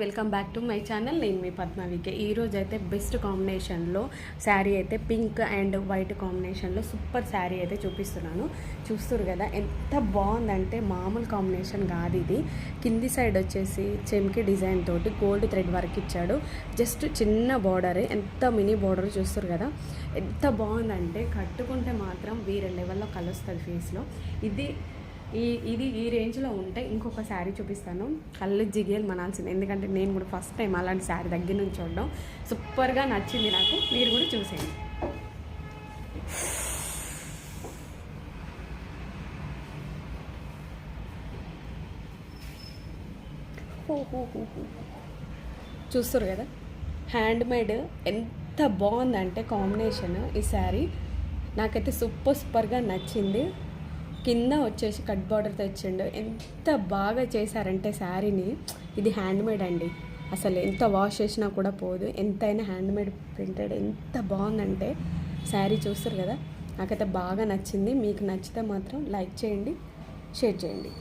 Welcome back to my channel. నేను మీ పద్మావికే. ఈరోజు అయితే బెస్ట్ కాంబినేషన్లో శారీ అయితే పింక్ అండ్ వైట్ కాంబినేషన్లో సూపర్ శారీ అయితే చూపిస్తున్నాను. చూస్తారు కదా ఎంత బాగుందంటే మామూలు కాంబినేషన్ కాదు ఇది. కింది సైడ్ వచ్చేసి చెమ్కి డిజైన్ తోటి గోల్డ్ థ్రెడ్ వర్క్ ఇచ్చాడు. జస్ట్ చిన్న బార్డరే, ఎంత మినీ బార్డర్ చూస్తారు కదా ఎంత బాగుందంటే కట్టుకుంటే మాత్రం వేరే లెవెల్లో కలుస్తుంది ఫేస్లో. ఇది ఈ రేంజ్లో ఉంటే ఇంకొక శారీ చూపిస్తాను. కళ్ళు జిగేలు మనాల్సింది, ఎందుకంటే నేను కూడా ఫస్ట్ టైం అలాంటి శారీ దగ్గర నుంచి చూడడం. సూపర్గా నచ్చింది నాకు, మీరు కూడా చూసేయండి. చూస్తారు కదా హ్యాండ్ మేడ్ ఎంత బాగుందంటే కాంబినేషన్. ఈ శారీ నాకైతే సూపర్గా నచ్చింది. కింద వచ్చేసి కట్ బార్డర్తో ఇచ్చిండు. ఎంత బాగా చేశారంటే శారీని. ఇది హ్యాండ్మేడ్ అండి, అసలు ఎంత వాష్ చేసినా కూడా పోదు. ఎంతైనా హ్యాండ్మేడ్ ప్రింటెడ్ ఎంత బాగుందంటే శారీ. చూస్తారు కదా నాకైతే బాగా నచ్చింది. మీకు నచ్చితే మాత్రం లైక్ చేయండి, షేర్ చేయండి.